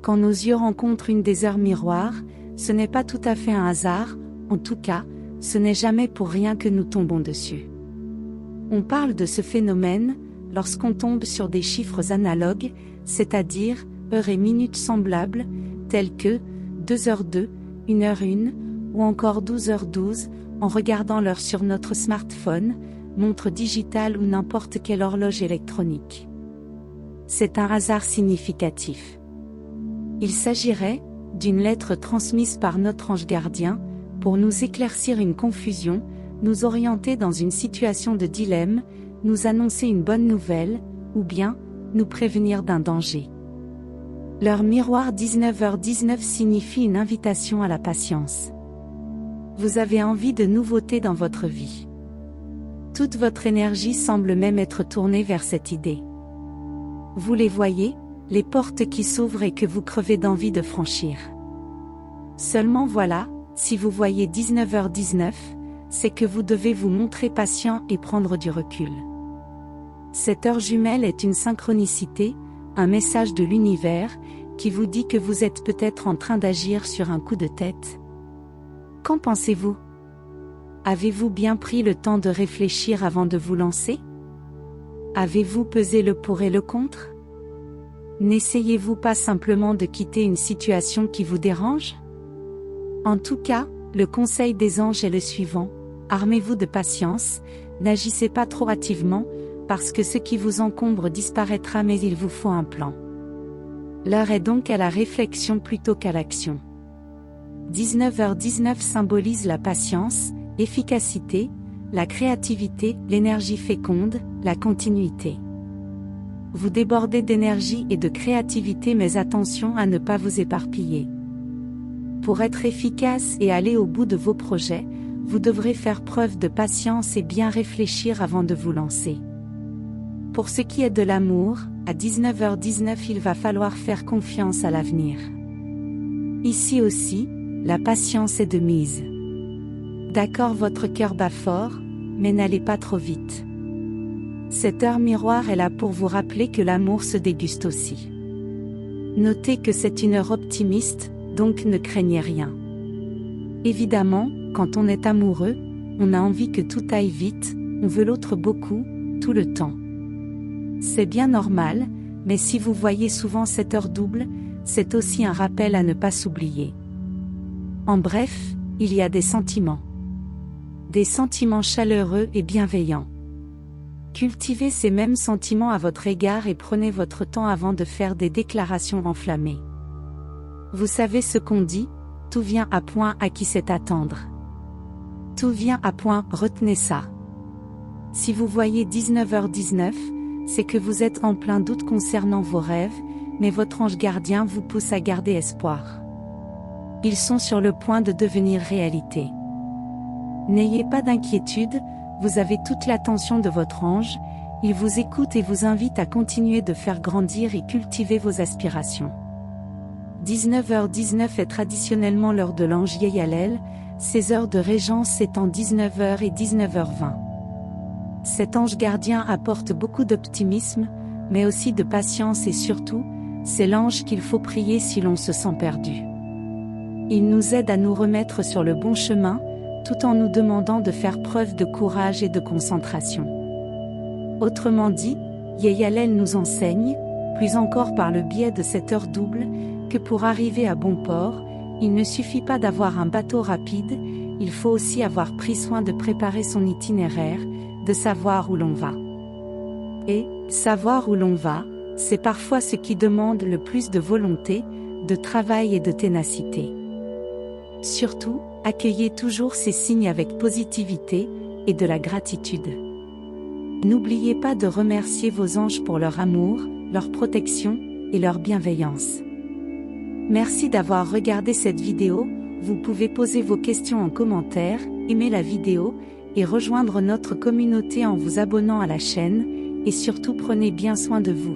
Quand nos yeux rencontrent une des heures miroirs, ce n'est pas tout à fait un hasard, en tout cas, ce n'est jamais pour rien que nous tombons dessus. On parle de ce phénomène lorsqu'on tombe sur des chiffres analogues, c'est-à-dire heures et minutes semblables, tels que 2h02, 1h01, ou encore 12h12, en regardant l'heure sur notre smartphone, montre digitale ou n'importe quelle horloge électronique. C'est un hasard significatif. Il s'agirait d'une lettre transmise par notre ange gardien, pour nous éclaircir une confusion, nous orienter dans une situation de dilemme, nous annoncer une bonne nouvelle, ou bien, nous prévenir d'un danger. L'heure miroir 19h19 signifie une invitation à la patience. Vous avez envie de nouveautés dans votre vie. Toute votre énergie semble même être tournée vers cette idée. Vous les voyez, les portes qui s'ouvrent et que vous crevez d'envie de franchir. Seulement voilà, si vous voyez 19h19, c'est que vous devez vous montrer patient et prendre du recul. Cette heure jumelle est une synchronicité, un message de l'univers, qui vous dit que vous êtes peut-être en train d'agir sur un coup de tête. Qu'en pensez-vous? Avez-vous bien pris le temps de réfléchir avant de vous lancer? Avez-vous pesé le pour et le contre? N'essayez-vous pas simplement de quitter une situation qui vous dérange? En tout cas, le conseil des anges est le suivant: armez-vous de patience, n'agissez pas trop hâtivement, parce que ce qui vous encombre disparaîtra, mais il vous faut un plan. L'heure est donc à la réflexion plutôt qu'à l'action. 19h19 symbolise la patience, l'efficacité, la créativité, l'énergie féconde, la continuité. Vous débordez d'énergie et de créativité, mais attention à ne pas vous éparpiller. Pour être efficace et aller au bout de vos projets, vous devrez faire preuve de patience et bien réfléchir avant de vous lancer. Pour ce qui est de l'amour, à 19h19 il va falloir faire confiance à l'avenir. Ici aussi, la patience est de mise. D'accord, votre cœur bat fort, mais n'allez pas trop vite. Cette heure miroir est là pour vous rappeler que l'amour se déguste aussi. Notez que c'est une heure optimiste, donc ne craignez rien. Évidemment, quand on est amoureux, on a envie que tout aille vite, on veut l'autre beaucoup, tout le temps. C'est bien normal, mais si vous voyez souvent cette heure double, c'est aussi un rappel à ne pas s'oublier. En bref, il y a des sentiments. Des sentiments chaleureux et bienveillants. Cultivez ces mêmes sentiments à votre égard et prenez votre temps avant de faire des déclarations enflammées. Vous savez ce qu'on dit, tout vient à point, à qui sait attendre. Tout vient à point, retenez ça. Si vous voyez 19h19, c'est que vous êtes en plein doute concernant vos rêves, mais votre ange gardien vous pousse à garder espoir. Ils sont sur le point de devenir réalité. N'ayez pas d'inquiétude, vous avez toute l'attention de votre ange, il vous écoute et vous invite à continuer de faire grandir et cultiver vos aspirations. 19h19 est traditionnellement l'heure de l'ange Yeyalel, ses heures de régence s'étant 19h et 19h20. Cet ange gardien apporte beaucoup d'optimisme, mais aussi de patience et surtout, c'est l'ange qu'il faut prier si l'on se sent perdu. Il nous aide à nous remettre sur le bon chemin, tout en nous demandant de faire preuve de courage et de concentration. Autrement dit, Yeyalel nous enseigne, plus encore par le biais de cette heure double, que pour arriver à bon port, il ne suffit pas d'avoir un bateau rapide, il faut aussi avoir pris soin de préparer son itinéraire, de savoir où l'on va. Et, savoir où l'on va, c'est parfois ce qui demande le plus de volonté, de travail et de ténacité. Surtout, accueillez toujours ces signes avec positivité et de la gratitude. N'oubliez pas de remercier vos anges pour leur amour, leur protection et leur bienveillance. Merci d'avoir regardé cette vidéo, vous pouvez poser vos questions en commentaire, aimer la vidéo, et rejoindre notre communauté en vous abonnant à la chaîne, et surtout prenez bien soin de vous.